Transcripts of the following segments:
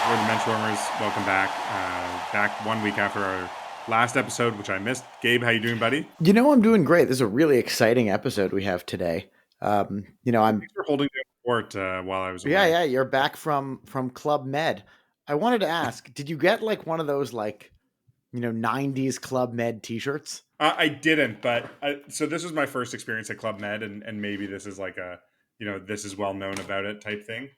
We're the Benchwarmers. Welcome back. Back 1 week after our last episode, which I missed. Gabe, how you doing, buddy? I'm doing great. This is a really exciting episode we have today. I'm Thanks for holding down the fort while I was yeah, away. yeah. You're back from Club Med. I wanted to ask, did you get like one of those '90s Club Med T-shirts? I didn't, but so this was my first experience at Club Med, and maybe this is like this is well known about it type thing.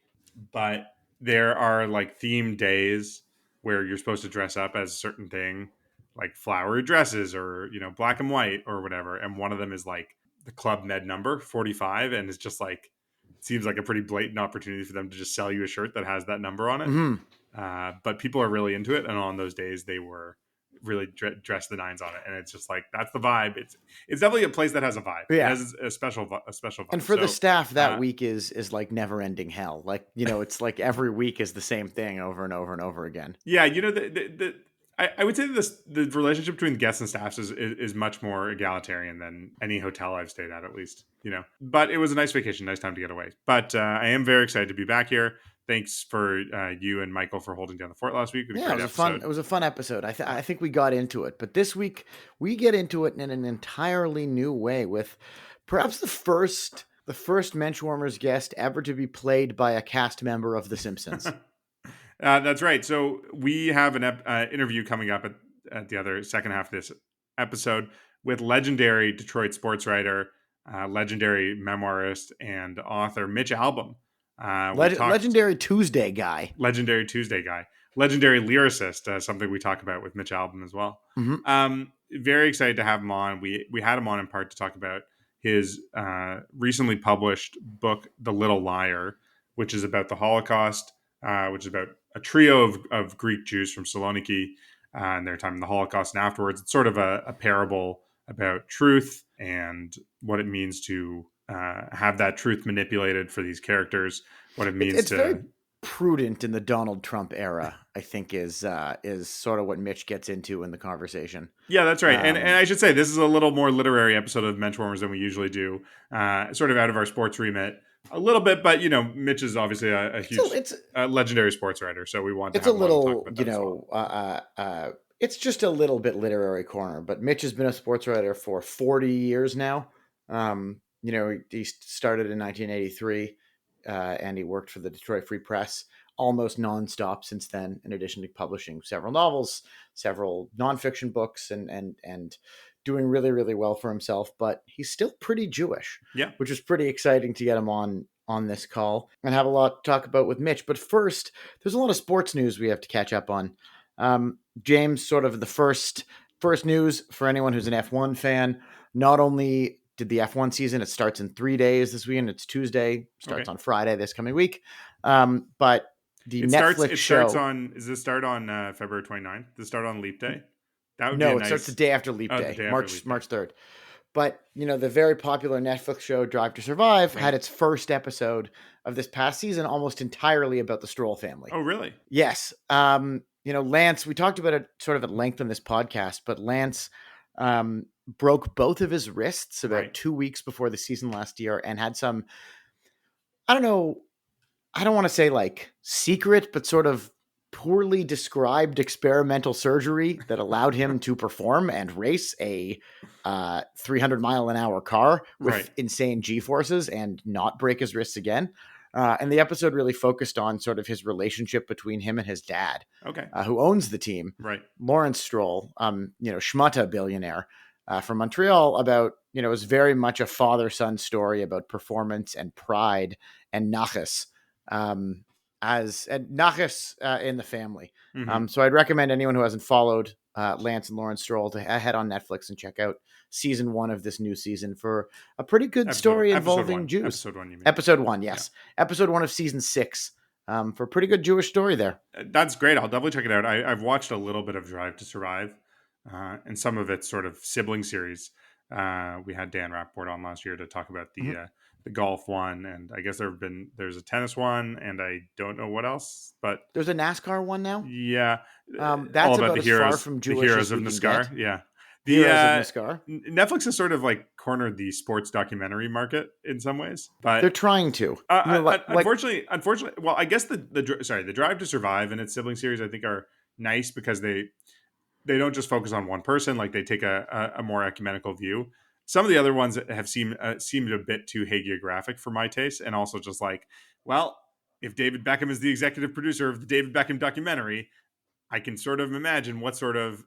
But there are like themed days where you're supposed to dress up as a certain thing, like flowery dresses or black and white or whatever. And one of them is like the Club Med number 45, and it's just like seems like a pretty blatant opportunity for them to just sell you a shirt that has that number on it. Hmm. But people are really into it, and on those days they were really dress the nines on it, and it's just like that's the vibe. It's definitely a place that has a vibe. It Yeah. has a special vibe. And for the staff, that uh, week is like never-ending hell. It's like every week is the same thing over and over and over again. yeah, I would say that the relationship between guests and staffs is much more egalitarian than any hotel I've stayed at least. But it was a nice vacation, nice time to get away. But I am very excited to be back here. Thanks for you and Michael for holding down the fort last week. We had a Yeah, great episode. it was a fun episode. I think we got into it, but this week we get into it in an entirely new way with perhaps the first Menschwarmers guest ever to be played by a cast member of The Simpsons. That's right. So we have an interview coming up at the other second half of this episode with legendary Detroit sports writer, legendary memoirist, and author Mitch Albom. Legendary Tuesday guy. Legendary Tuesday guy, legendary lyricist, something we talk about with Mitch Albom as well. Mm-hmm. Very excited to have him on. We had him on in part to talk about his recently published book, The Little Liar, which is about the Holocaust, which is about a trio of Greek Jews from Saloniki and their time in the Holocaust and afterwards. It's sort of a parable about truth and what it means to have that truth manipulated for these characters, what it means It's to... very prudent in the Donald Trump era, I think is sort of what Mitch gets into in the conversation. Yeah, that's right. And I should say, this is a little more literary episode of Benchwarmers than we usually do, sort of out of our sports remit a little bit, but Mitch is obviously a huge, legendary sports writer, so we want to it's have a him on to talk little, about that as well. It's just a little bit literary corner, but Mitch has been a sports writer for 40 years now. He started in 1983, and he worked for the Detroit Free Press almost nonstop since then, in addition to publishing several novels, several nonfiction books, and doing really, really well for himself. But he's still pretty Jewish, Yeah. which is pretty exciting to get him on this call and have a lot to talk about with Mitch. But first, there's a lot of sports news we have to catch up on. James, sort of the first news for anyone who's an F1 fan. Not only did the F1 season, it starts in 3 days this weekend. It's Tuesday, starts on Friday this coming week. But the Netflix show starts on, does this start on February 29th? Does it start on Leap Day? That would no, be it starts the day after Leap Day, March 3rd. But the very popular Netflix show Drive to Survive had its first episode of this past season almost entirely about the Stroll family. Oh, really? Yes. Lance, we talked about it sort of at length on this podcast, but Lance broke both of his wrists about 2 weeks before the season last year and had some, I don't want to say like secret, but sort of poorly described experimental surgery that allowed him to perform and race a 300-mile-an-hour car with insane G-forces and not break his wrists again. And the episode really focused on sort of his relationship between him and his dad, who owns the team, Lawrence Stroll, schmutta billionaire from Montreal. About, it was very much a father-son story about performance and pride and nachas, in the family. Mm-hmm. So I'd recommend anyone who hasn't followed Lance and Lawrence Stroll to head on Netflix and check out season 1 of this new season for a pretty good story involving Jews. Episode 1, yes. Yeah. Episode 1 of season 6 for a pretty good Jewish story there. That's great. I'll definitely check it out. I've watched a little bit of Drive to Survive and some of its sort of sibling series. We had Dan Rappaport on last year to talk about the golf one, and I guess there's a tennis one, and I don't know what else, but there's a NASCAR one now. Yeah, that's all about the heroes, far from Jewish the heroes of NASCAR. Yeah, The Heroes of Niskar. Netflix has sort of like cornered the sports documentary market in some ways, They're but trying to. Like unfortunately, well, I guess the Drive to Survive and its sibling series I think are nice because they don't just focus on one person. Like they take a more ecumenical view. Some of the other ones have seemed a bit too hagiographic for my taste, and also just like, well, if David Beckham is the executive producer of the David Beckham documentary, I can sort of imagine what sort of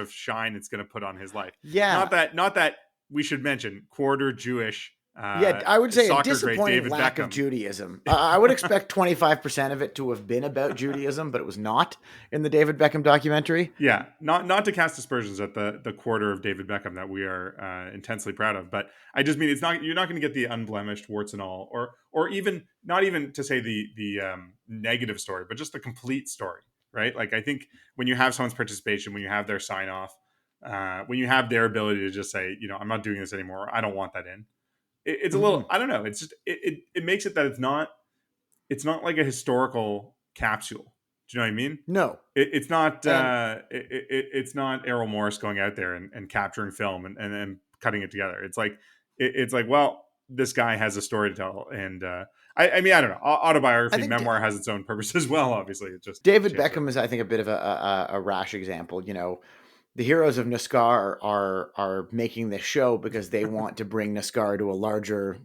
shine it's going to put on his life. yeah, Not that we should mention quarter Jewish yeah, I would say a soccer great disappointing David lack of Beckham. Judaism. I would expect 25% of it to have been about Judaism, but it was not in the David Beckham documentary. Yeah, not to cast aspersions at the quarter of David Beckham that we are intensely proud of, but I just mean you're not going to get the unblemished warts and all, or even not even to say the negative story, but just the complete story, right? Like I think when you have someone's participation, when you have their sign off, when you have their ability to just say, I'm not doing this anymore, I don't want that in. It's a little, I don't know, it's just it makes it that it's not like a historical capsule. Do you know what I mean? No. It's not And it's not Errol Morris going out there and capturing film and cutting it together. It's like it's like, well, this guy has a story to tell, and I mean, I don't know, I autobiography think memoir has its own purpose as well. Obviously, it just David changes it. Beckham is, I think, a bit of a rash example. The heroes of Niskar are making this show because they want to bring Niskar to a larger,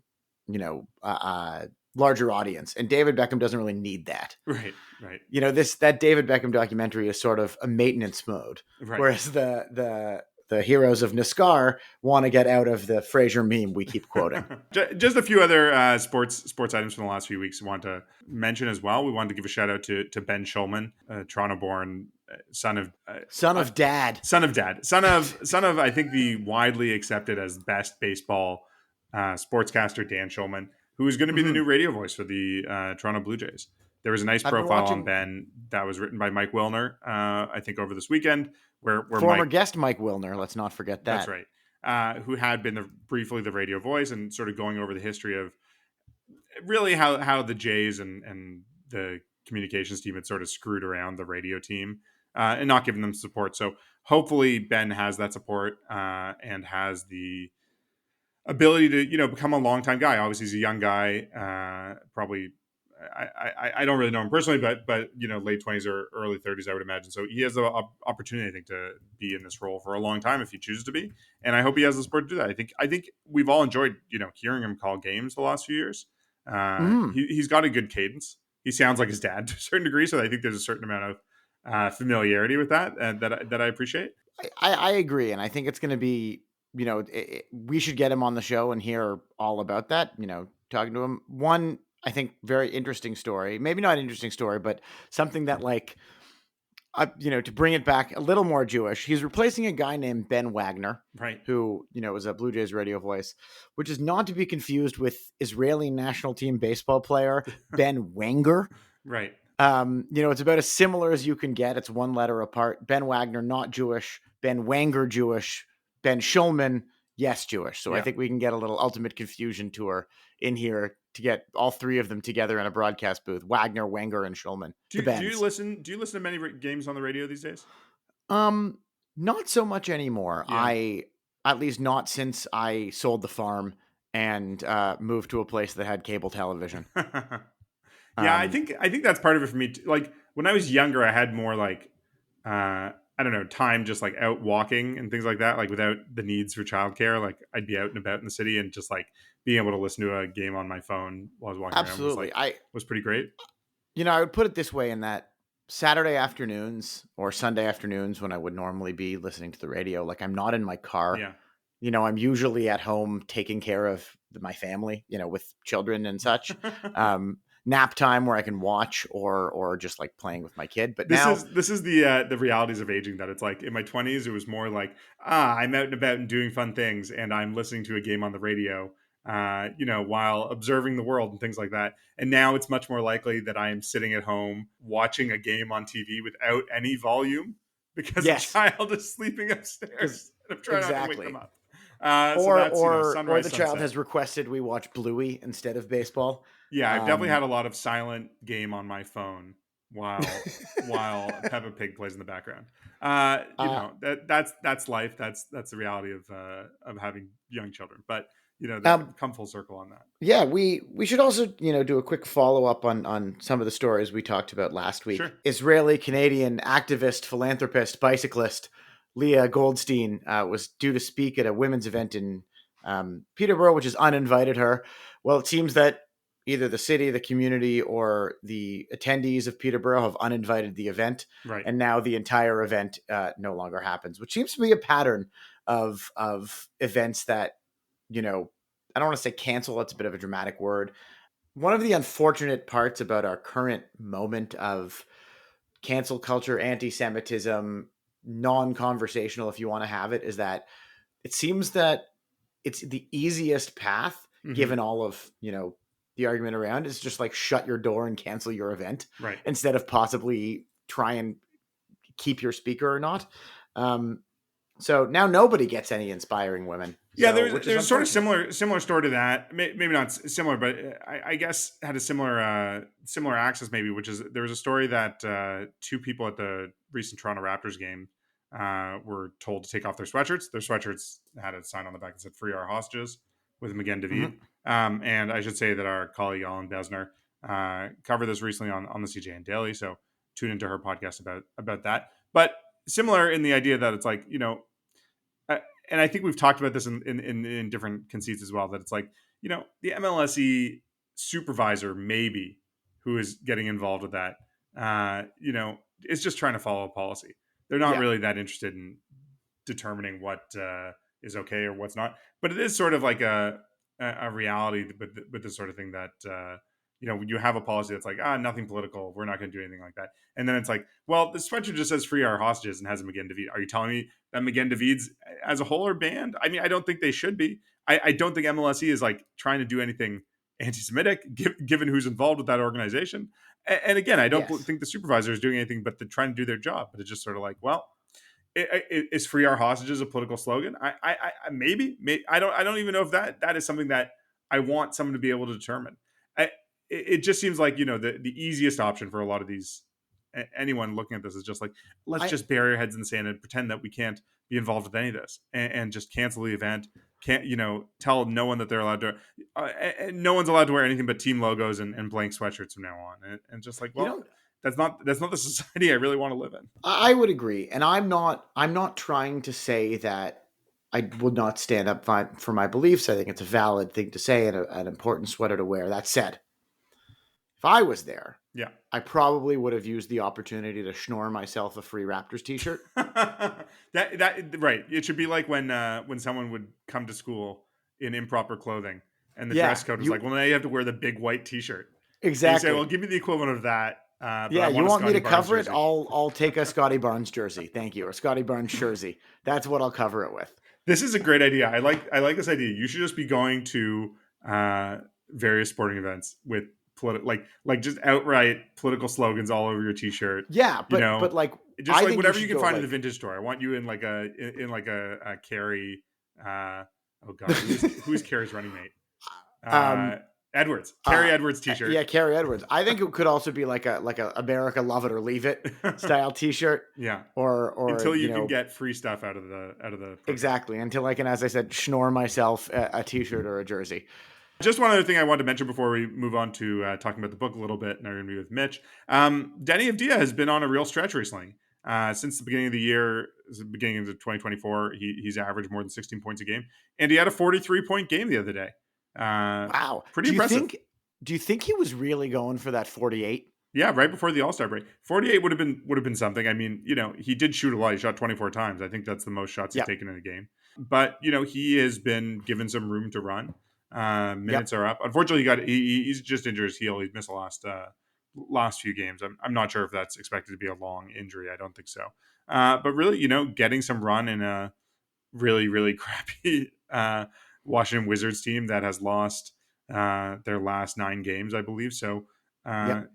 larger audience, and David Beckham doesn't really need that. Right, right, That David Beckham documentary is sort of a maintenance mode, right. whereas the heroes of Niskar want to get out of the Frasier meme we keep quoting. Just a few other sports items from the last few weeks we want to mention as well. We wanted to give a shout out to Ben Schulman, Toronto-born son of Dad, son of I think the widely accepted as best baseball sportscaster Dan Schulman, who is going to be the new radio voice for the Toronto Blue Jays. There was a nice I've been profile on watching Ben that was written by Mike Wilner, I think over this weekend, where former Mike, guest Mike Wilner. Let's not forget that. that's right, who had been briefly the radio voice and sort of going over the history of really how the Jays and the communications team had sort of screwed around the radio team and not giving them support. So hopefully Ben has that support and has the ability to become a longtime guy. Obviously, he's a young guy, probably. I don't really know him personally, but late 20s or early 30s, I would imagine. So he has the opportunity, I think, to be in this role for a long time if he chooses to be. And I hope he has the support to do that. I think we've all enjoyed hearing him call games the last few years. He's got a good cadence. He sounds like his dad to a certain degree, so I think there's a certain amount of familiarity with that that I appreciate. I agree, and I think it's going to be we should get him on the show and hear all about that. Talking to him. One, I think, very interesting story. Maybe not interesting story, but something that to bring it back a little more Jewish. He's replacing a guy named Ben Wagner, right? Who was a Blue Jays radio voice, which is not to be confused with Israeli national team baseball player Ben Wenger. Right. It's about as similar as you can get. It's one letter apart. Ben Wagner, not Jewish. Ben Wenger, Jewish. Ben Schulman, yes, Jewish. So I think we can get a little ultimate confusion tour in here to get all three of them together in a broadcast booth: Wagner, Wenger, and Schulman. Do you listen to many games on the radio these days? Not so much anymore. Yeah. At least not since I sold the farm and moved to a place that had cable television. Yeah, I think that's part of it for me too. Like when I was younger, I had more like I don't know, time just like out walking and things like that, like without the needs for childcare. Like I'd be out and about in the city and just like being able to listen to a game on my phone while I was walking Absolutely. around was pretty great. I would put it this way, in that Saturday afternoons or Sunday afternoons when I would normally be listening to the radio, like I'm not in my car. Yeah. I'm usually at home taking care of my family, with children and such. Nap time where I can watch or just like playing with my kid. But this is the realities of aging, that it's like in my 20s, it was more like, I'm out and about and doing fun things and I'm listening to a game on the radio, while observing the world and things like that. And now it's much more likely that I am sitting at home watching a game on TV without any volume because a child is sleeping upstairs and I'm trying not to wake them up. Or the child has requested we watch Bluey instead of baseball. Yeah, I've definitely had a lot of silent game on my phone while Peppa Pig plays in the background. uh, That's life. That's the reality of having young children. But um, come full circle on that. yeah, we should also do a quick follow up on some of the stories we talked about last Sure. week. Israeli Canadian activist, philanthropist, bicyclist Leah Goldstein was due to speak at a women's event in Peterborough, which has uninvited her. Well, it seems that either the city, the community, or the attendees of Peterborough have uninvited the event, Right. and now the entire event no longer happens, which seems to be a pattern of events that I don't want to say cancel. That's a bit of a dramatic word. One of the unfortunate parts about our current moment of cancel culture, anti-Semitism, non-conversational, if you want to have it, is that it seems that it's the easiest path, given all of, the argument around, is just like shut your door and cancel your event, right, instead of possibly try and keep your speaker or not. So now nobody gets any inspiring women. Yeah, Which is there's a sort of unfortunate. similar story to that. Maybe not similar, but I guess had a similar access maybe, which is there was a story that two people at the recent Toronto Raptors game were told to take off their sweatshirts. Their sweatshirts had a sign on the back that said "Free our hostages" with Magen David. Mhm. And I should say that our colleague Ellen Besner covered this recently on the CJN Daily. So tune into her podcast about that. But similar in the idea that it's like and I think we've talked about this in different conceits as well. That it's like the MLSE supervisor maybe who is getting involved with that. Is just trying to follow a policy. They're not Yeah. really that interested in determining what is okay or what's not. But it is sort of like a reality with this sort of thing that you have a policy that's like nothing political. We're not going to do anything like that. And then it's like, well, the sweatshirt just says "Free our hostages" and has a Magen David. Are you telling me that Magen David's as a whole are banned? I mean, I don't think they should be. I don't think MLSE is like trying to do anything anti-Semitic, given who's involved with that organization. And again, I don't think the supervisor is doing anything but trying to do their job. But it's just sort of like, well, is "Free our hostages" a political slogan? Maybe I don't even know if that is something that I want someone to be able to determine. It just seems like the easiest option for a lot of these anyone looking at this is just like, let's just bury our heads in the sand and pretend that we can't be involved with any of this, and just cancel the event. Can't tell no one that they're allowed to and no one's allowed to wear anything but team logos and blank sweatshirts from now on, and just like, well, that's not the society I really want to live in. I would agree, and I'm not trying to say that I would not stand up for my beliefs. I think it's a valid thing to say and an important sweater to wear. That said, if I was there, yeah, I probably would have used the opportunity to schnorr myself a free Raptors t-shirt. that right. It should be like when someone would come to school in improper clothing and the dress code was like, well, now you have to wear the big white t-shirt. Exactly. You say, well, give me the equivalent of that. Yeah, you want me to cover it? I'll take a Scotty Barnes jersey. Thank you. Or Scotty Barnes jersey. That's what I'll cover it with. This is a great idea. I like this idea. You should just be going to various sporting events with like just outright political slogans all over your t-shirt. Yeah, but like just like whatever you can find in the vintage store. I want you in like a Carrie. Oh God, who's Carrie's running mate? Edwards, Carrie Edwards t-shirt. Yeah, Carrie Edwards. I think it could also be like a America Love It or Leave It style t-shirt. Yeah. Or until you can get free stuff out of the program. Exactly. Until I can, as I said, schnorr myself a t-shirt or a jersey. Just one other thing I wanted to mention before we move on to talking about the book a little bit and our interview with Mitch. Denny Avdia has been on a real stretch recently. Since the beginning of the year, beginning of 2024, he's averaged more than 16 points a game. And he had a 43-point game the other day. Wow. Pretty impressive. Do you think he was really going for that 48? Yeah, right before the All-Star break. 48 would have been something. I mean, he did shoot a lot. He shot 24 times. I think that's the most shots he's taken in a game. But, he has been given some room to run. Minutes are up. Unfortunately, he's just injured his heel. He's missed the last few games. I'm not sure if that's expected to be a long injury. I don't think so. But really, getting some run in a really, really crappy Washington Wizards team that has lost their last 9 games, I believe. So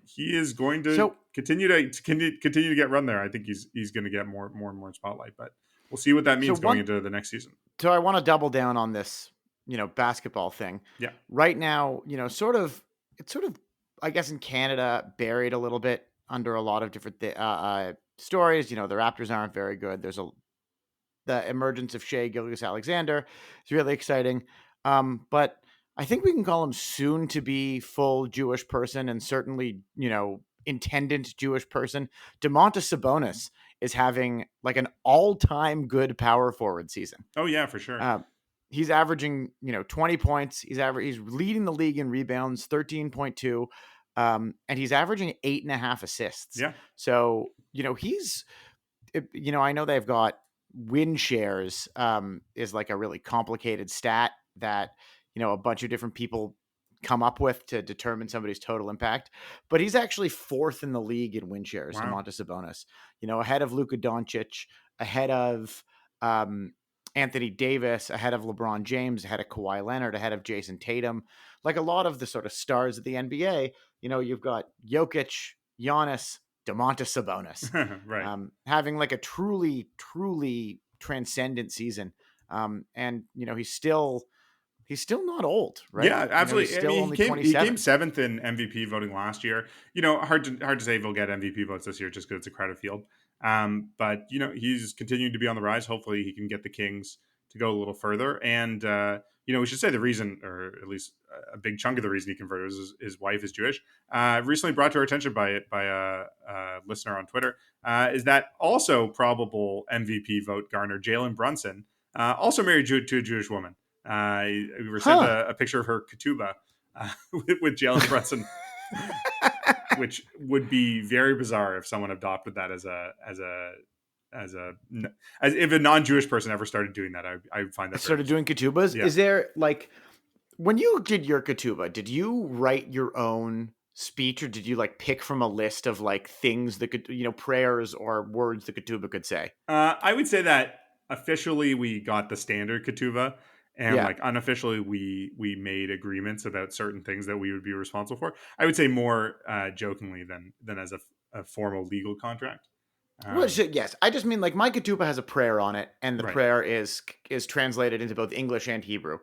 he is going to continue to get run there. I think he's going to get more and more spotlight, but we'll see what that means going into the next season. So I want to double down on this, basketball thing. Yeah. Right now, it's sort of, I guess in Canada, buried a little bit under a lot of different stories. The Raptors aren't very good. There's the emergence of Shea Gilgeous-Alexander is really exciting. But I think we can call him soon to be full Jewish person, and certainly, intendant Jewish person. Domantas Sabonis is having like an all-time good power forward season. Oh yeah, for sure. He's averaging, 20 points. He's leading the league in rebounds, 13.2. And he's averaging 8.5 assists. Yeah. So, I know they've got win shares, is like a really complicated stat that, a bunch of different people come up with to determine somebody's total impact, but he's actually fourth in the league in win shares. Wow. Domantas Sabonis, ahead of Luka Doncic, ahead of, Anthony Davis, ahead of LeBron James, ahead of Kawhi Leonard, ahead of Jason Tatum. Like a lot of the sort of stars of the NBA, you've got Jokic, Giannis, Domantas Sabonis, right. Having like a truly, truly transcendent season. And he's still not old, right? Yeah, absolutely. He's still only he 27. came seventh in MVP voting last year. Hard to say if he'll get MVP votes this year just because it's a crowded field. But he's continuing to be on the rise. Hopefully, he can get the Kings to go a little further. And we should say the reason, or at least a big chunk of the reason he converted was his wife is Jewish. Recently brought to our attention by a listener on Twitter, is that also probable MVP vote garner Jalen Brunson, also married to a Jewish woman. We were sent a picture of her ketubah with Jalen Brunson, which would be very bizarre if someone adopted that as if a non-Jewish person ever started doing that. I would find that started doing ketubahs. Yeah. Is there like when you did your ketubah, did you write your own speech, or did you like pick from a list of like things that could, prayers or words the ketubah could say? I would say that officially we got the standard ketubah. And like unofficially, we made agreements about certain things that we would be responsible for. I would say more jokingly than as a formal legal contract. Well, yes, I just mean like my ketubah has a prayer on it, and the prayer is translated into both English and Hebrew.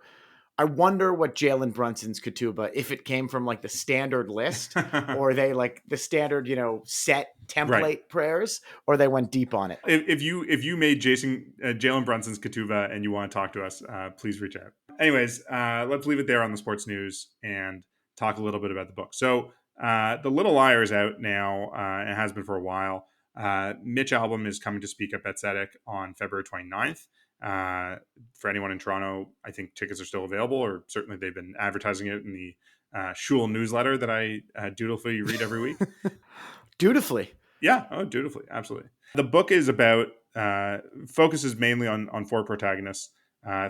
I wonder what Jalen Brunson's ketubah, if it came from like the standard list, or they like the standard, set template prayers, or they went deep on it. If you made Jalen Brunson's ketubah and you want to talk to us, please reach out. Anyways, let's leave it there on the sports news and talk a little bit about the book. So The Little Liar is out now and has been for a while. Mitch Albom is coming to speak up at Tzedek on February 29th. For anyone in Toronto, I think tickets are still available, or certainly they've been advertising it in the Shul newsletter that I dutifully read every week. Dutifully? Yeah, dutifully, absolutely. The book is about, focuses mainly on four protagonists,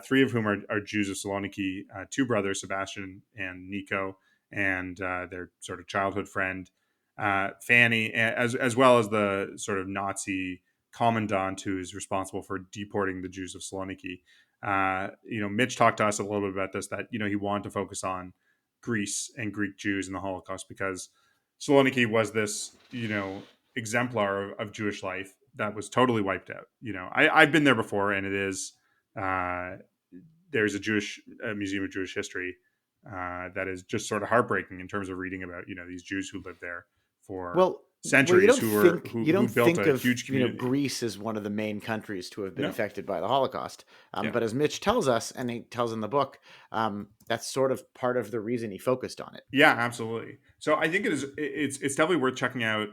three of whom are Jews of Saloniki, two brothers, Sebastian and Nico, and their sort of childhood friend, Fanny, as well as the sort of Nazi commandant who is responsible for deporting the Jews of Saloniki. Mitch talked to us a little bit about this, that, he wanted to focus on Greece and Greek Jews in the Holocaust because Saloniki was this, exemplar of Jewish life that was totally wiped out. I've been there before, and it is, there's a museum of Jewish history that is just sort of heartbreaking in terms of reading about, these Jews who lived there for centuries, who built a huge community. Greece is one of the main countries to have been affected by the Holocaust. But as Mitch tells us, and he tells in the book, that's sort of part of the reason he focused on it. Yeah, absolutely. So I think it's definitely worth checking out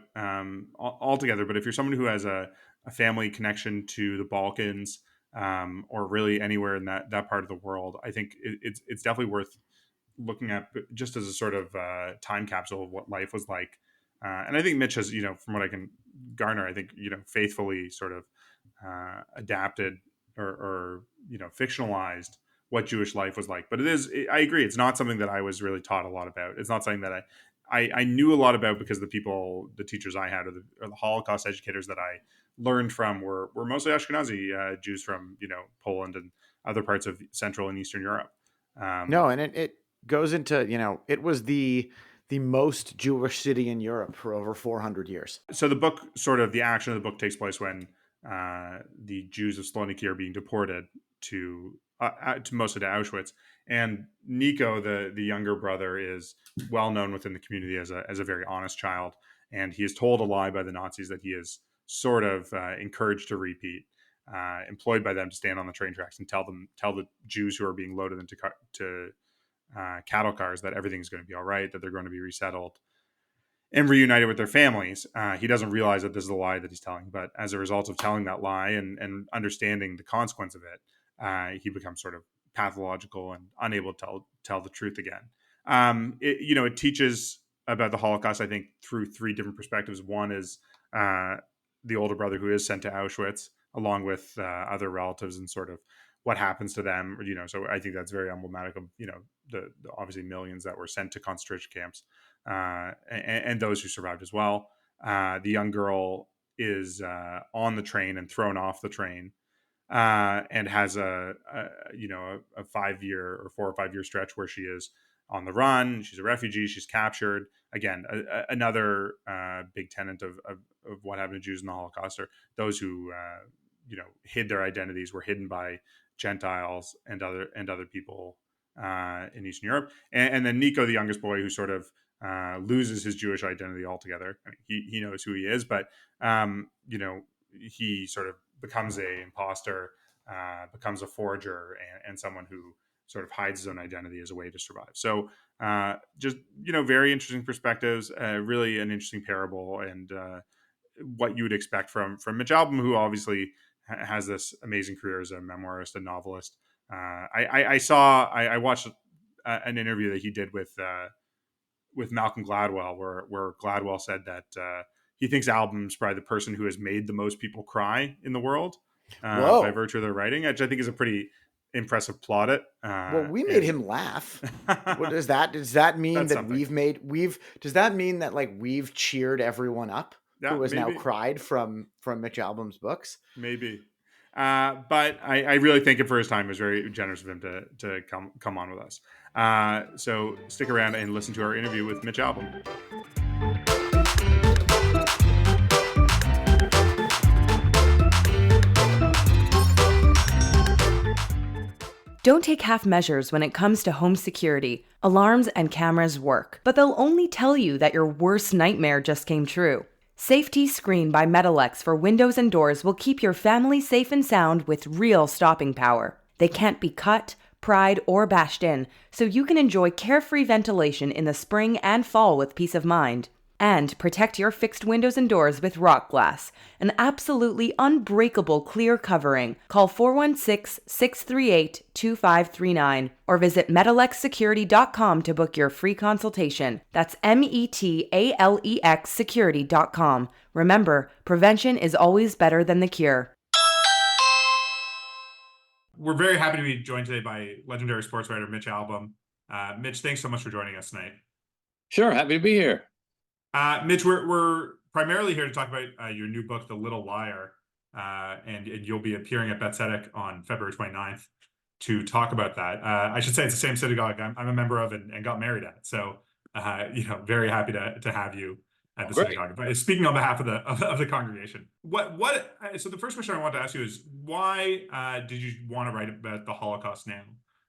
altogether. But if you're someone who has a family connection to the Balkans, or really anywhere in that part of the world, I think it's definitely worth looking at just as a sort of time capsule of what life was like. And I think Mitch has, from what I can garner, I think, faithfully sort of adapted or fictionalized what Jewish life was like. But I agree, it's not something that I was really taught a lot about. It's not something that I knew a lot about because the teachers I had, or the Holocaust educators that I learned from were mostly Ashkenazi Jews from, Poland and other parts of Central and Eastern Europe. And it goes into, it was the most Jewish city in Europe for over 400 years. So the book, the action of the book takes place when the Jews of Saloniki are being deported to mostly to Auschwitz. And Nico, the younger brother, is well known within the community as a very honest child. and he is told a lie by the Nazis that he is sort of encouraged to repeat, employed by them to stand on the train tracks and tell the Jews who are being loaded into cattle cars that everything's going to be all right, that they're going to be resettled and reunited with their families. He doesn't realize that this is a lie that he's telling, but as a result of telling that lie and understanding the consequence of it, he becomes sort of pathological and unable to tell the truth again. It teaches about the Holocaust, I think, through three different perspectives. One is the older brother who is sent to Auschwitz, along with other relatives, and sort of what happens to them. So I think that's very emblematic of the obviously millions that were sent to concentration camps, and those who survived as well. The young girl is on the train and thrown off the train, and has a 5 year or 4 or 5 year stretch where she is on the run. She's a refugee. She's captured. Again, another big tenet of what happened to Jews in the Holocaust, are those who hid their identities, were hidden by Gentiles and other people in Eastern Europe. And then Nico, the youngest boy, who sort of loses his Jewish identity altogether. I mean, he knows who he is, but he sort of becomes a imposter, becomes a forger, and someone who sort of hides his own identity as a way to survive. So just very interesting perspectives, really an interesting parable, and what you would expect from Mitch Albom, who obviously has this amazing career as a memoirist and novelist. I watched an interview that he did with Malcolm Gladwell, where Gladwell said that he thinks Albom's probably the person who has made the most people cry in the world by virtue of their writing, which I think is a pretty impressive plaudit. Well, we made him laugh. What does that mean that does that mean that like we've cheered everyone up who has now cried from Mitch Albom's books? Maybe. But I really thank him for his time. It was very generous of him to come on with us. So stick around and listen to our interview with Mitch Albom. Don't take half measures when it comes to home security. Alarms and cameras work, but they'll only tell you that your worst nightmare just came true. Safety Screen by Metalex for windows and doors will keep your family safe and sound with real stopping power. They can't be cut, pried, or bashed in, so you can enjoy carefree ventilation in the spring and fall with peace of mind. And protect your fixed windows and doors with Rock Glass, an absolutely unbreakable clear covering. Call 416-638-2539 or visit metalexsecurity.com to book your free consultation. That's METALEX security.com. Remember, prevention is always better than the cure. We're very happy to be joined today by legendary sports writer Mitch Albom. Mitch, thanks so much for joining us tonight. Sure, happy to be here. Mitch, we're primarily here to talk about your new book, The Little Liar, and you'll be appearing at Bet Tzedek on February 29th to talk about that. I should say it's the same synagogue I'm a member of and got married at. So, very happy to have you at the synagogue. But speaking on behalf of the congregation, so the first question I want to ask you is, why did you want to write about the Holocaust now,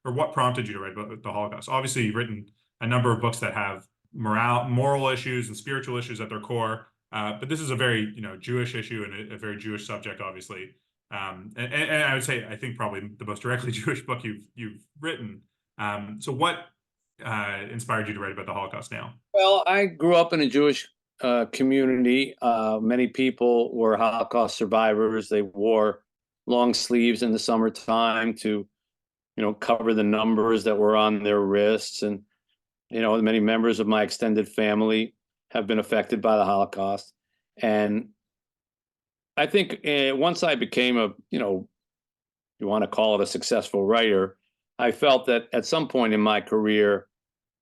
or what prompted you to write about the Holocaust? Obviously, you've written a number of books that have moral issues and spiritual issues at their core, but this is a very Jewish issue and a very Jewish subject, obviously. And I would say I think probably the most directly Jewish book you've written. So what inspired you to write about the Holocaust now? Well, I grew up in a Jewish community. Many people were Holocaust survivors. They wore long sleeves in the summertime to cover the numbers that were on their wrists, and many members of my extended family have been affected by the Holocaust. And I think once I became you want to call it a successful writer, I felt that at some point in my career,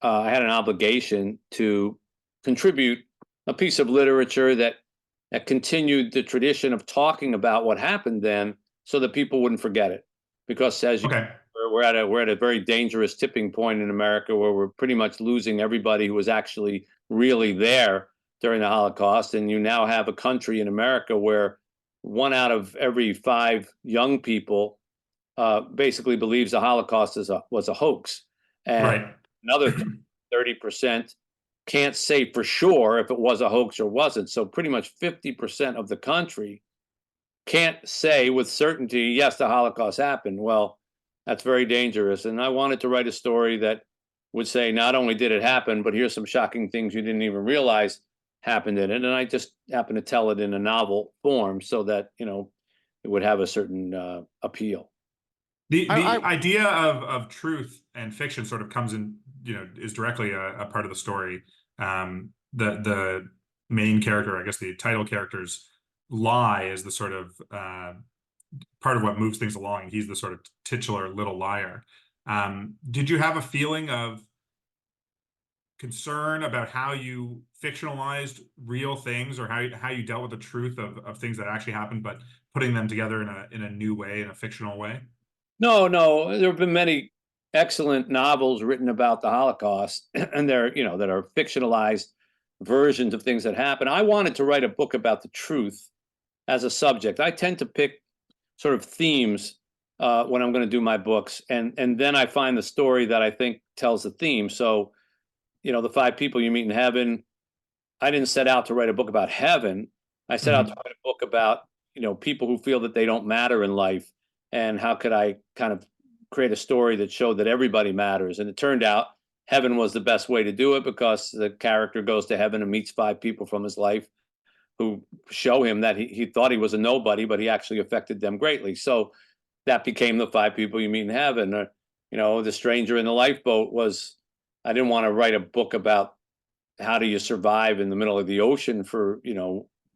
I had an obligation to contribute a piece of literature that continued the tradition of talking about what happened then so that people wouldn't forget it. Because as you we're at a very dangerous tipping point in America where we're pretty much losing everybody who was actually really there during the Holocaust. And you now have a country in America where 1 out of every 5 young people basically believes the Holocaust was a hoax. And another 30% can't say for sure if it was a hoax or wasn't. So pretty much 50% of the country can't say with certainty, yes, the Holocaust happened. Well, that's very dangerous. And I wanted to write a story that would say, not only did it happen, but here's some shocking things you didn't even realize happened in it. And I just happened to tell it in a novel form so that, it would have a certain appeal. The I idea of truth and fiction sort of comes in, is directly a part of the story. The main character, I guess the title character's lie is the sort of part of what moves things along. He's the sort of titular little liar. Did you have a feeling of concern about how you fictionalized real things, or how you dealt with the truth of things that actually happened, but putting them together in a new way, in a fictional way? No, there have been many excellent novels written about the Holocaust, and they're, that are fictionalized versions of things that happen. I wanted to write a book about the truth as a subject. I tend to pick sort of themes when I'm going to do my books, and then I find the story that I think tells the theme. So, the five people you meet in heaven, I didn't set out to write a book about heaven. I set out to write a book about, people who feel that they don't matter in life, and how could I kind of create a story that showed that everybody matters. And it turned out heaven was the best way to do it, because the character goes to heaven and meets five people from his life who show him that he thought he was a nobody, but he actually affected them greatly. So that became the five people you meet in heaven. Or, the stranger in the lifeboat was, I didn't want to write a book about how do you survive in the middle of the ocean for,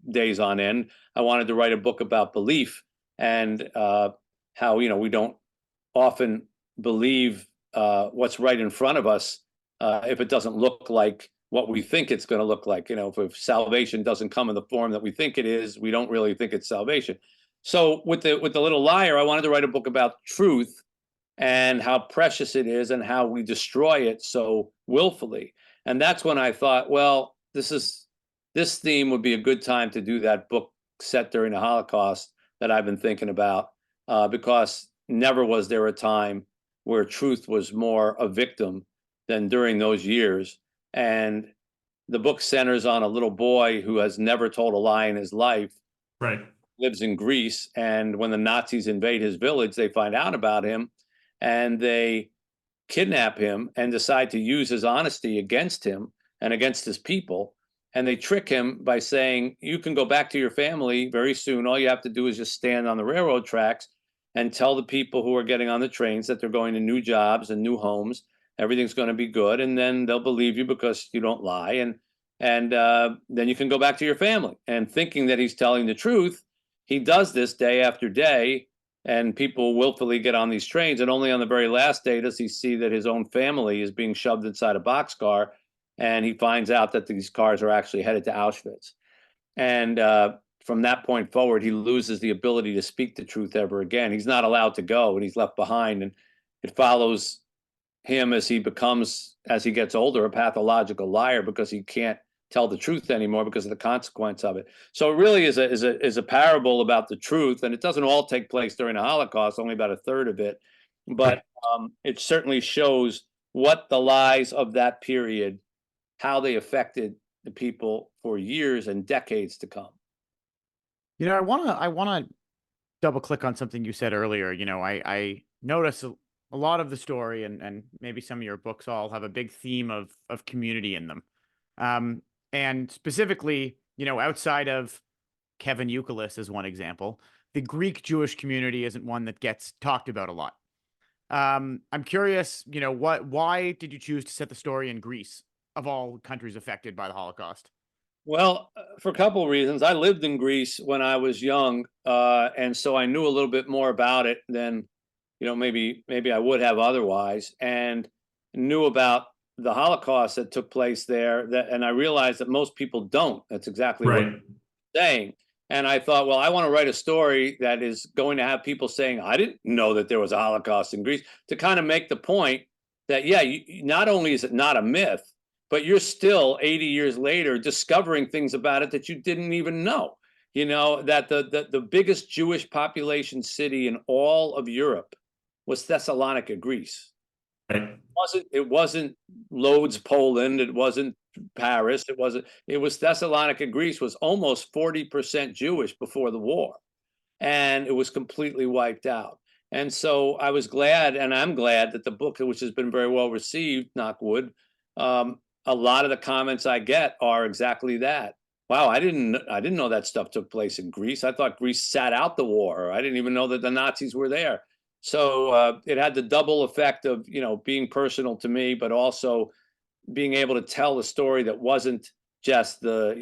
days on end. I wanted to write a book about belief, and how, we don't often believe what's right in front of us if it doesn't look like what we think it's going to look like. If salvation doesn't come in the form that we think it is, we don't really think it's salvation. So with the little liar, I wanted to write a book about truth and how precious it is, and how we destroy it so willfully. And that's when I thought, well, this theme would be a good time to do that book set during the Holocaust that I've been thinking about, because never was there a time where truth was more a victim than during those years. And the book centers on a little boy who has never told a lie in his life, Right. lives in Greece. And when the Nazis invade his village, they find out about him, and they kidnap him and decide to use his honesty against him and against his people. And they trick him by saying, you can go back to your family very soon. All you have to do is just stand on the railroad tracks and tell the people who are getting on the trains that they're going to new jobs and new homes. Everything's going to be good. And then they'll believe you because you don't lie. And then you can go back to your family. And thinking that he's telling the truth, he does this day after day. And people willfully get on these trains. And only on the very last day does he see that his own family is being shoved inside a boxcar. And he finds out that these cars are actually headed to Auschwitz. And from that point forward, he loses the ability to speak the truth ever again. He's not allowed to go, and he's left behind. And it follows him as he gets older, a pathological liar, because he can't tell the truth anymore because of the consequence of it. So it really is a parable about the truth, and it doesn't all take place during the Holocaust, only about a third of it. But it certainly shows what the lies of that period, how they affected the people for years and decades to come. I wanna double click on something you said earlier. I notice a lot of the story, and maybe some of your books all have a big theme of community in them. And specifically, outside of Kevin Youkilis as one example, the Greek Jewish community isn't one that gets talked about a lot. I'm curious, why did you choose to set the story in Greece, of all countries affected by the Holocaust? Well, for a couple of reasons. I lived in Greece when I was young, and so I knew a little bit more about it than, maybe I would have otherwise, and knew about the Holocaust that took place there. And I realized that most people don't. That's exactly what Right. I'm saying. And I thought, well, I want to write a story that is going to have people saying, I didn't know that there was a Holocaust in Greece, to kind of make the point that, yeah, not only is it not a myth, but you're still 80 years later discovering things about it that you didn't even know. That the biggest Jewish population city in all of Europe was Thessalonica, Greece. Right. It wasn't Lodz, Poland. It wasn't Paris. It was Thessalonica, Greece was almost 40% Jewish before the war, and it was completely wiped out. And so I was glad, and I'm glad that the book, which has been very well received, knock wood, a lot of the comments I get are exactly that. Wow, I didn't know that stuff took place in Greece. I thought Greece sat out the war. I didn't even know that the Nazis were there. So it had the double effect of, being personal to me, but also being able to tell a story that wasn't just the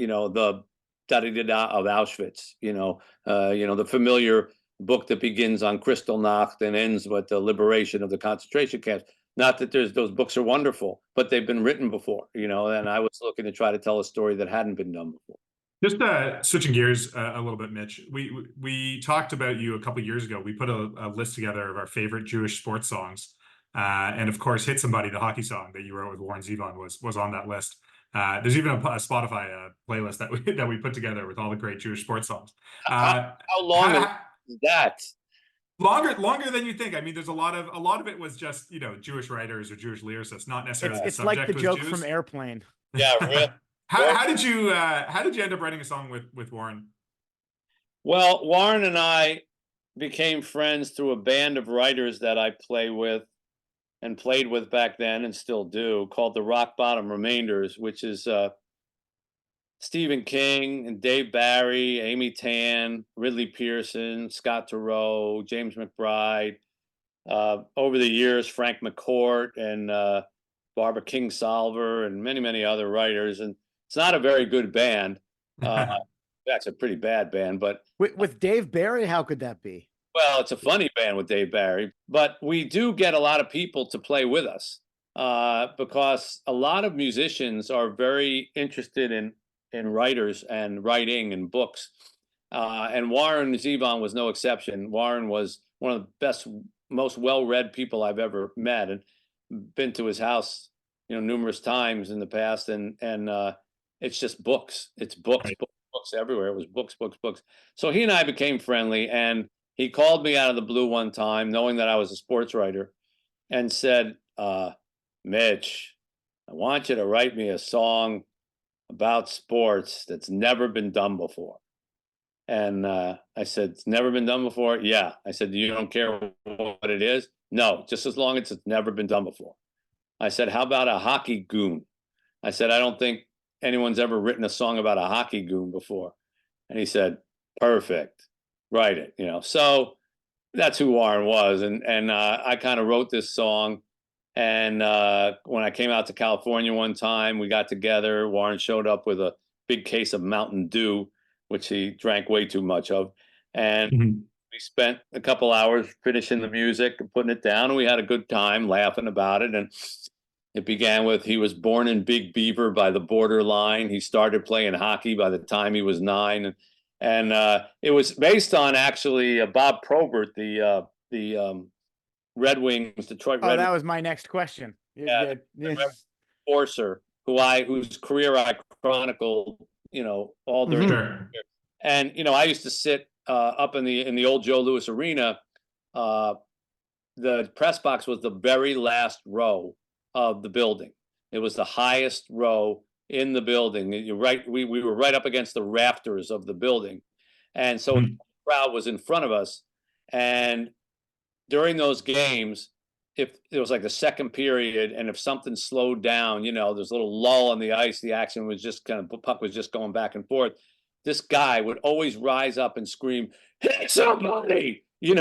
da da da of Auschwitz. The familiar book that begins on Kristallnacht and ends with the liberation of the concentration camps. Not that those books are wonderful, but they've been written before, and I was looking to try to tell a story that hadn't been done before. Just switching gears a little bit, Mitch. We talked about you a couple of years ago. We put a list together of our favorite Jewish sports songs, and of course, "Hit Somebody," the hockey song that you wrote with Warren Zevon, was on that list. There's even a Spotify playlist that we put together with all the great Jewish sports songs. How long is that? Longer than you think. I mean, there's a lot of it was just Jewish writers or Jewish lyricists, not necessarily. It's like the joke from Airplane. Yeah, really. How did you end up writing a song with Warren? Well, Warren and I became friends through a band of writers that I play with and played with back then and still do, called the Rock Bottom Remainders, which is Stephen King and Dave Barry, Amy Tan, Ridley Pearson, Scott Turow, James McBride. Over the years, Frank McCourt and Barbara Kingsolver and many, many other writers. And it's not a very good band. That's a pretty bad band. But with Dave Barry, how could that be? Well, it's a funny band with Dave Barry. But we do get a lot of people to play with us because a lot of musicians are very interested in writers and writing and books. And Warren Zevon was no exception. Warren was one of the best, most well-read people I've ever met, and been to his house, numerous times in the past. And it's just books. It's books, Right. books everywhere. It was books, books, books. So he and I became friendly, and he called me out of the blue one time, knowing that I was a sports writer, and said, Mitch, I want you to write me a song about sports that's never been done before. And I said, it's never been done before? Yeah. I said, you don't care what it is? No, just as long as it's never been done before. I said, how about a hockey goon? I said, I don't think anyone's ever written a song about a hockey goon before. And he said, perfect, write it. So that's who Warren was. And I kind of wrote this song. And when I came out to California one time, we got together. Warren showed up with a big case of Mountain Dew, which he drank way too much of. And we spent a couple hours finishing the music and putting it down. And we had a good time laughing about it. And it began with, he was born in Big Beaver by the borderline. He started playing hockey by the time he was 9. And it was based on actually Bob Probert, the Red Wings, Detroit Red Wings. That was my next question. Yeah. Forcer, whose career I chronicled, all during. Sure. And I used to sit up in the old Joe Louis Arena. The press box was the very last row of the building. It was the highest row in the building. You're right. We were right up against the rafters of the building, and so the crowd was in front of us. And during those games, if it was like the second period, and if something slowed down, there's a little lull on the ice, the action was just puck was just going back and forth. This guy would always rise up and scream, "Hit somebody!" He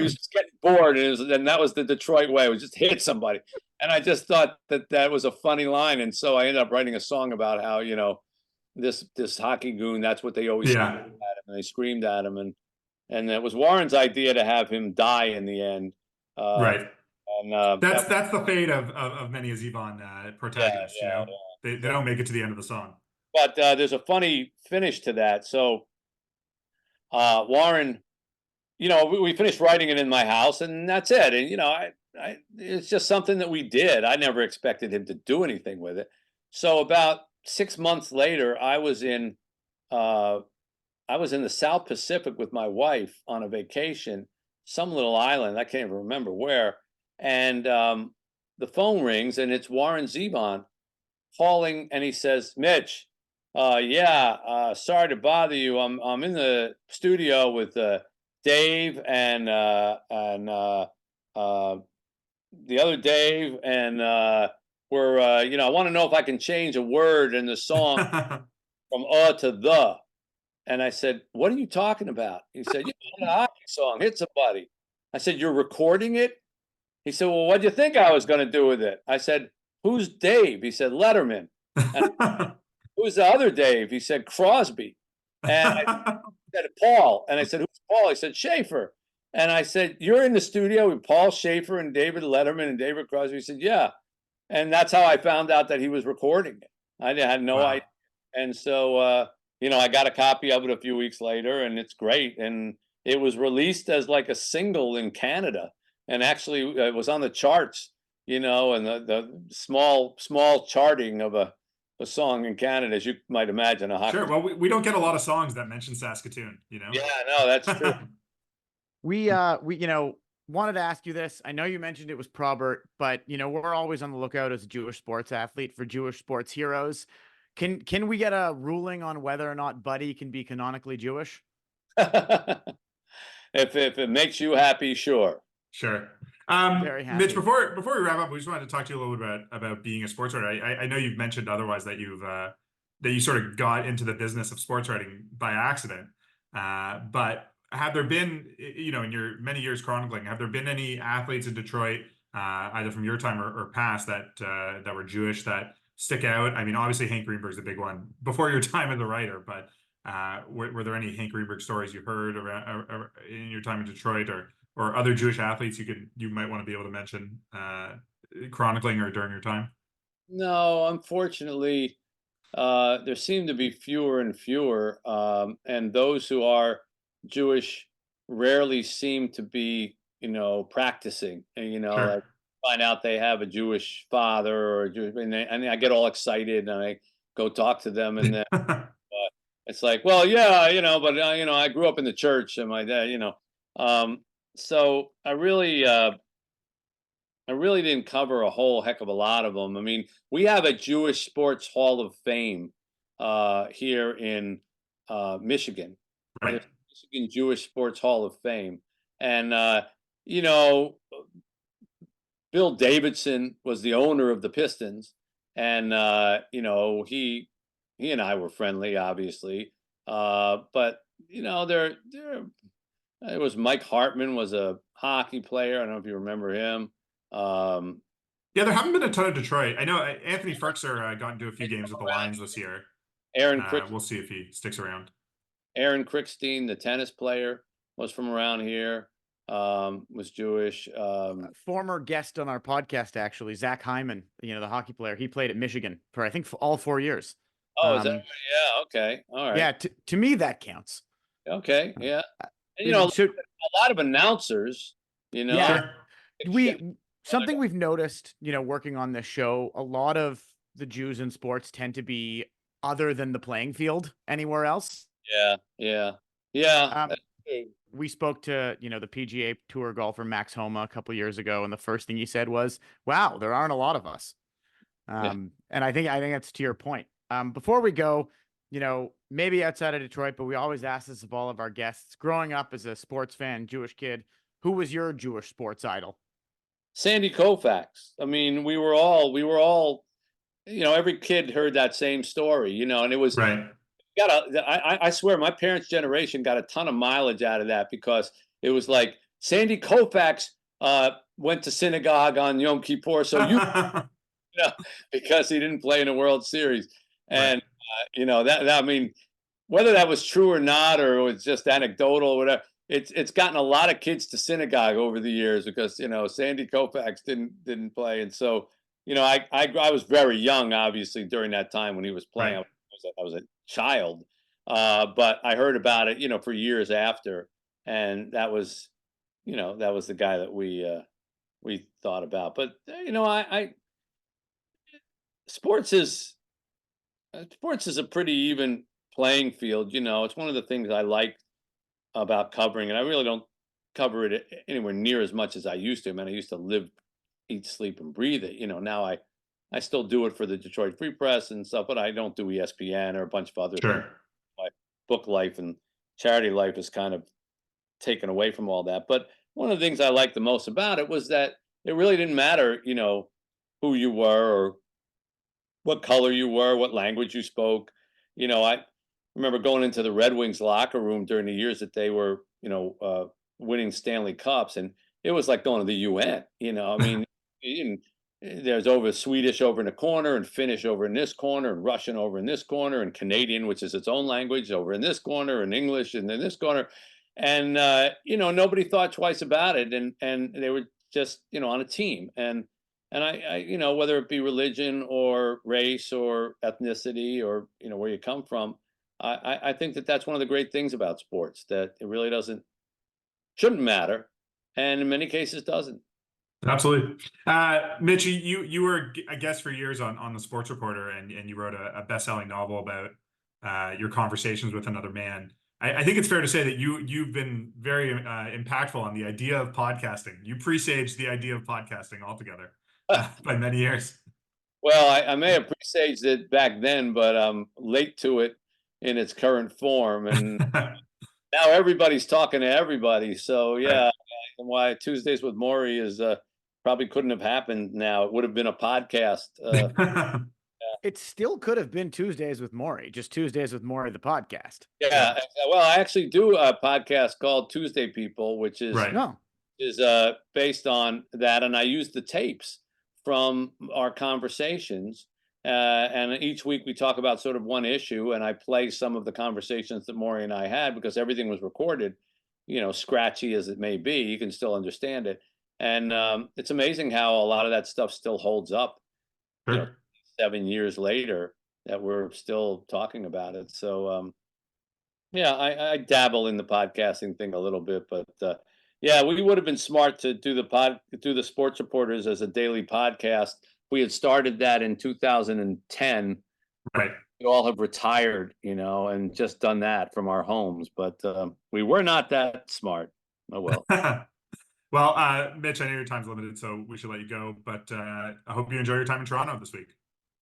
was just getting bored, and that was the Detroit way. It was just hit somebody. And I just thought that was a funny line, and so I ended up writing a song about how this hockey goon. That's what they always screamed at him, and they screamed at him, and it was Warren's idea to have him die in the end. Right. And that's the fate of many a Zevon protagonist. They don't make it to the end of the song. But there's a funny finish to that. So Warren, we finished writing it in my house, and that's it. And it's just something that we did. I never expected him to do anything with it. So about 6 months later, I was in the South Pacific with my wife on a vacation, some little island, I can't even remember where. And the phone rings, and it's Warren Zevon calling, and he says, "Mitch, sorry to bother you. I'm in the studio with Dave and the other Dave, and we're I want to know if I can change a word in the song from to the." And I said, "What are you talking about?" He said, "The hockey song, hit somebody." I said, "You're recording it?" He said, "Well, what do you think I was going to do with it?" I said, "Who's Dave?" He said, "Letterman." And who's the other Dave? He said, "Crosby." And I said, "Paul." And I said, "Who's Paul?" He said, "Schaefer." And I said, "You're in the studio with Paul Schaefer and David Letterman and David Crosby?" He said, "Yeah." And that's how I found out that he was recording it. I had no Wow. idea. And so, I got a copy of it a few weeks later, and it's great. And it was released as like a single in Canada, and actually it was on the charts, and the small charting of a song in Canada, as you might imagine, a hockey. Sure. Well, we don't get a lot of songs that mention Saskatoon, you know? Yeah, no, that's true. We wanted to ask you this. I know you mentioned it was Probert, but we're always on the lookout as a Jewish sports athlete for Jewish sports heroes. Can we get a ruling on whether or not Buddy can be canonically Jewish? If it makes you happy, sure. Sure. Very happy. Mitch, before we wrap up, we just wanted to talk to you a little bit about being a sports writer. I know you've mentioned otherwise that you sort of got into the business of sports writing by accident. But have there been, in your many years chronicling, have there been any athletes in Detroit, either from your time or past, that were Jewish that stick out? I mean, obviously Hank Greenberg's a big one before your time as a writer, but were there any Hank Greenberg stories you heard around in your time in Detroit, or other Jewish athletes you might want to be able to mention chronicling or during your time? No, unfortunately, there seem to be fewer and fewer, and those who are Jewish rarely seem to be, practicing. And Sure. like find out they have a Jewish father or a Jewish, and I get all excited and I go talk to them, and then it's like, well, yeah, but I grew up in the church, and my dad, um, so I really didn't cover a whole heck of a lot of them. I mean, we have a Jewish Sports Hall of Fame here in Michigan. Right. There's Michigan Jewish Sports Hall of Fame, and you know, Bill Davidson was the owner of the Pistons, and he and I were friendly, obviously, but there it was Mike Hartman was a hockey player. I don't know if you remember him. Um, Yeah, there haven't been a ton of Detroit. I know Anthony Ferkser got into a few games with the Lions this year. Aaron Crick, We'll see if he sticks around. Aaron Crickstein, the tennis player, was from around here. Was Jewish. Former guest on our podcast, actually, Zach Hyman, the hockey player. He played at Michigan for, I think, all 4 years. Oh, is that? Yeah. Okay. All right. Yeah, to me that counts. Okay. Yeah. And, So, a lot of announcers. yeah, Sure. something we've noticed, working on this show, a lot of the Jews in sports tend to be other than the playing field anywhere else. Yeah. That's true. We spoke to, the PGA Tour golfer Max Homa a couple years ago, and the first thing he said was, "Wow, there aren't a lot of us." Yeah. And I think that's to your point. Before we go, maybe outside of Detroit, but we always ask this of all of our guests. Growing up as a sports fan, Jewish kid, who was your Jewish sports idol? Sandy Koufax. I mean, we were all, every kid heard that same story, and it was Right. I swear my parents' generation got a ton of mileage out of that, because it was like Sandy Koufax went to synagogue on Yom Kippur, so because he didn't play in a World Series, and that I mean, whether that was true or not, or it was just anecdotal or whatever, it's gotten a lot of kids to synagogue over the years, because Sandy Koufax didn't play, and so I was very young, obviously, during that time when he was playing. Right. I was a child, but I heard about it, for years after, and that was the guy that we thought about. But I sports is a pretty even playing field. It's one of the things I like about covering, and I really don't cover it anywhere near as much as I used to. I mean, I used to live eat, sleep, and breathe it. Now I still do it for the Detroit Free Press and stuff, but I don't do ESPN or a bunch of other things. Sure. My book life and charity life is kind of taken away from all that. But one of the things I liked the most about it was that it really didn't matter, who you were or what color you were, what language you spoke. I remember going into the Red Wings locker room during the years that they were, winning Stanley Cups, and it was like going to the UN. I mean, there's over Swedish over in the corner, and Finnish over in this corner, and Russian over in this corner, and Canadian, which is its own language, over in this corner, and English, and in this corner, and nobody thought twice about it, and they were just on a team, and I whether it be religion or race or ethnicity or where you come from, I think that that's one of the great things about sports, that it really shouldn't matter, and in many cases doesn't. Absolutely. Mitch, you were a guest for years on the Sports Reporter, and you wrote a best-selling novel about your conversations with another man. I think it's fair to say that you've been very impactful on the idea of podcasting. You presaged the idea of podcasting altogether by many years. Well, I may have presaged it back then, but I'm late to it in its current form, and now everybody's talking to everybody. So yeah, Right. why Tuesdays with Morrie is probably couldn't have happened now. It would have been a podcast. It still could have been Tuesdays with Morrie, just Tuesdays with Morrie, the podcast. Yeah. Well, I actually do a podcast called Tuesday People, which is Right. No. is based on that, and I use the tapes from our conversations. And each week we talk about sort of one issue, and I play some of the conversations that Morrie and I had, because everything was recorded, scratchy as it may be, you can still understand it. And it's amazing how a lot of that stuff still holds up, Sure. 7 years later, that we're still talking about it. So, yeah, I dabble in the podcasting thing a little bit, but yeah, we would have been smart to do the Sports Reporters as a daily podcast. We had started that in 2010. Right. We all have retired, and just done that from our homes, but we were not that smart. Oh well. Well, Mitch, I know your time's limited, so we should let you go. But I hope you enjoy your time in Toronto this week.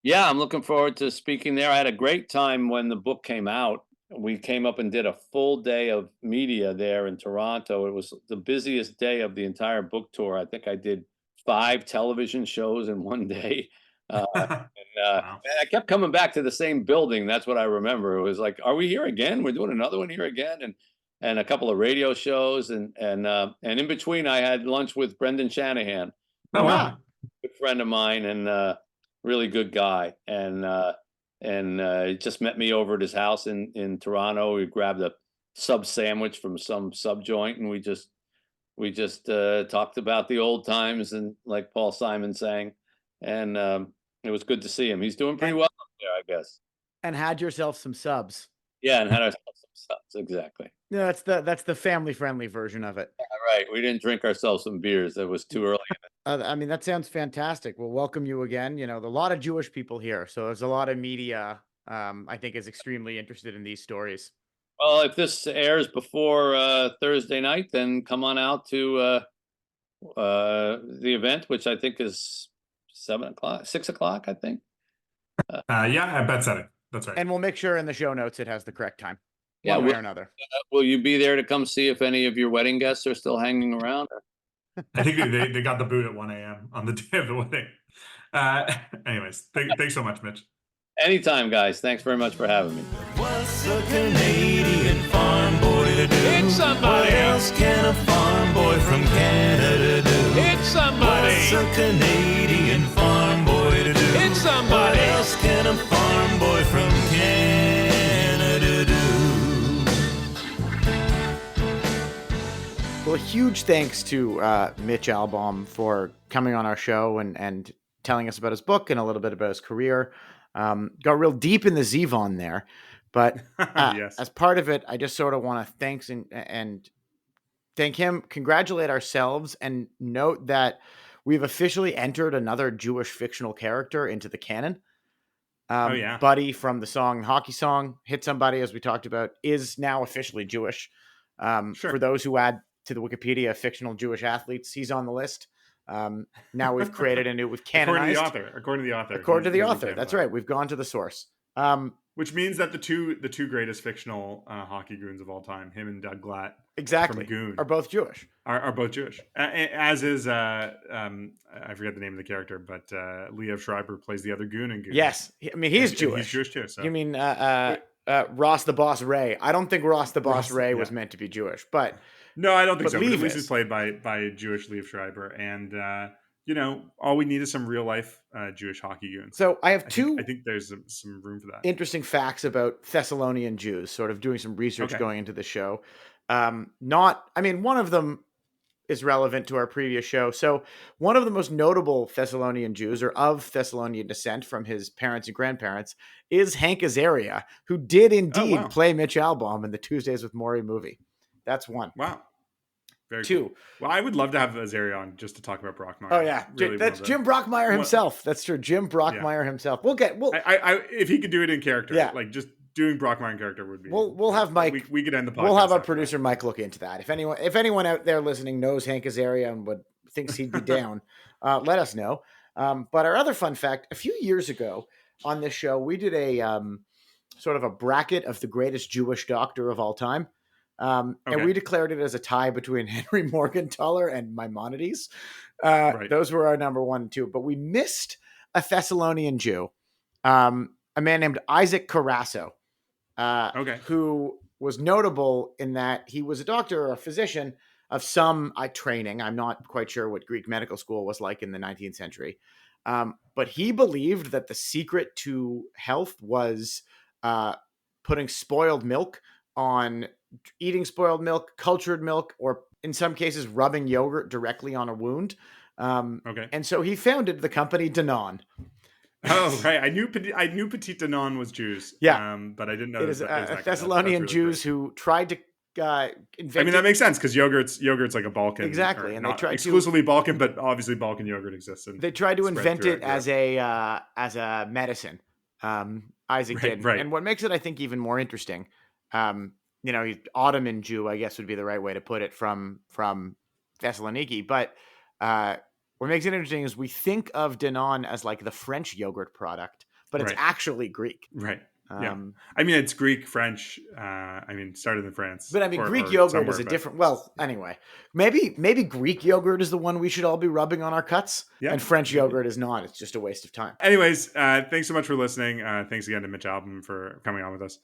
Yeah, I'm looking forward to speaking there. I had a great time when the book came out. We came up and did a full day of media there in Toronto. It was the busiest day of the entire book tour. I think I did 5 television shows in one day. Wow. I kept coming back to the same building. That's what I remember. It was like, are we here again? We're doing another one here again, and a couple of radio shows, and in between, I had lunch with Brendan Shanahan, Oh, wow. good friend of mine, and really good guy, and he just met me over at his house in Toronto. We grabbed a sub sandwich from some sub joint, and we just talked about the old times, and like Paul Simon sang, and it was good to see him. He's doing pretty well up there, I guess. And had yourself some subs. Yeah, and had ourselves some subs, exactly. Yeah, that's the family friendly version of it. Right, we didn't drink ourselves some beers. It was too early. I mean, that sounds fantastic. We'll welcome you again. There's a lot of Jewish people here, so there's a lot of media. I think is extremely interested in these stories. Well, if this airs before Thursday night, then come on out to the event, which I think is 6 o'clock, I think. Yeah, at setting. That's right. And we'll make sure in the show notes it has the correct time. Yeah, one way or another. Will you be there to come see if any of your wedding guests are still hanging around? I think they got the boot at 1 a.m. on the day of the wedding. Anyways, thanks so much, Mitch. Anytime, guys. Thanks very much for having me. What's a Canadian farm boy to do? It's somebody. What else can a farm boy from Canada do? It's somebody. What's a Canadian farm boy to do? It's somebody. What else can a farm boy from Canada do? Well, a huge thanks to Mitch Albom for coming on our show and telling us about his book and a little bit about his career. Got real deep in the Zevon there, but Yes. as part of it, I just sort of want to and thank him, congratulate ourselves, and note that we've officially entered another Jewish fictional character into the canon. Oh, yeah. Buddy from the song Hockey Song, Hit Somebody, as we talked about, is now officially Jewish. Sure. For those who add to the Wikipedia fictional Jewish athletes, he's on the list. Now we've created a new, we've canonized. According to the author. According to the author. That's right. We've gone to the source. Which means that the two greatest fictional hockey goons of all time, him and Doug Glatt, exactly, from Goon, are both Jewish. Are both Jewish. As is I forget the name of the character, but Liev Schreiber plays the other goon in Goon. Yes, I mean he's Jewish. He's Jewish too. So. You mean Ross the Boss Ray? I don't think Ross the Boss Ray was meant to be Jewish, but no, I don't think so. But at least is. he's played by Jewish Liev Schreiber, and all we need is some real life Jewish hockey goons. So I have two. I think there's some room for that. Interesting facts about Thessalonian Jews. Sort of doing some research going into the show. One of them is relevant to our previous show. So one of the most notable Thessalonian Jews, or of Thessalonian descent from his parents and grandparents, is Hank Azaria, who did indeed play Mitch Albom in the Tuesdays with Morrie movie. That's one. Wow. Very two. Cool. Well, I would love to have Azaria on just to talk about Brockmeyer. Oh yeah, really that's Jim Brockmeyer himself. That's true, Jim Brockmeyer himself. We'll if he could do it in character, like just doing Brockmeyer in character would be. We'll have Mike. We could end the podcast. We'll have our producer Mike look into that. If anyone out there listening knows Hank Azaria and thinks he'd be down, let us know. But our other fun fact: a few years ago on this show, we did a sort of a bracket of the greatest Jewish doctor of all time. And we declared it as a tie between Henry Morgenthaler and Maimonides. Those were our number 1 and 2, but we missed a Thessalonian Jew, a man named Isaac Carasso, who was notable in that he was a doctor or a physician of some training. I'm not quite sure what Greek medical school was like in the 19th century. But he believed that the secret to health was putting spoiled milk on eating spoiled milk, cultured milk, or in some cases rubbing yogurt directly on a wound. And so he founded the company Danone. Oh, right. I knew Petit Danone was Jews. Yeah. But I didn't know it is Thessalonian really Jews great. Who tried to invent. I mean, that makes sense because yogurt's like a Balkan. Exactly. And they tried exclusively Balkan, but obviously Balkan yogurt exists. And they tried to invent it as a medicine. Isaac did. Right. And what makes it, I think, even more interesting, he's Ottoman Jew, I guess would be the right way to put it from Thessaloniki. But what makes it interesting is we think of Danone as like the French yogurt product, but it's actually Greek. Right. Yeah. I mean, it's Greek, French. Started in France. But I mean, Greek yogurt is a different. Well, anyway, maybe Greek yogurt is the one we should all be rubbing on our cuts, and French yogurt is not. It's just a waste of time. Anyways, thanks so much for listening. Thanks again to Mitch Albom for coming on with us.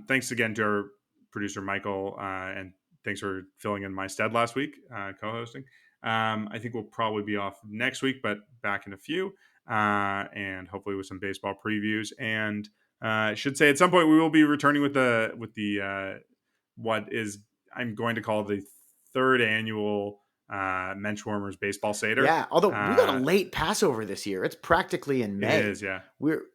Thanks again to our producer Michael, and thanks for filling in my stead last week, co-hosting. I think we'll probably be off next week, but back in a few, and hopefully with some baseball previews. And I should say at some point we will be returning with the what is I'm going to call the 3rd annual Menschwarmers Baseball Seder. Yeah, although we got a late Passover this year. It's practically in May. It is, yeah.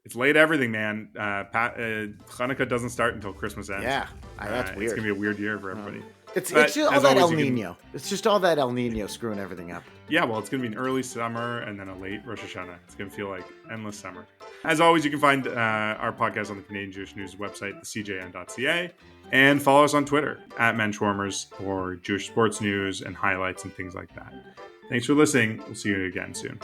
It's late everything, man. Hanukkah doesn't start until Christmas ends. Yeah, that's weird. It's going to be a weird year for everybody. It's just all that El Nino. It's just all that El Nino screwing everything up. Yeah, well, it's going to be an early summer and then a late Rosh Hashanah. It's going to feel like endless summer. As always, you can find our podcast on the Canadian Jewish News website, cjn.ca, and follow us on Twitter at Menschwarmers for Jewish sports news and highlights and things like that. Thanks for listening. We'll see you again soon.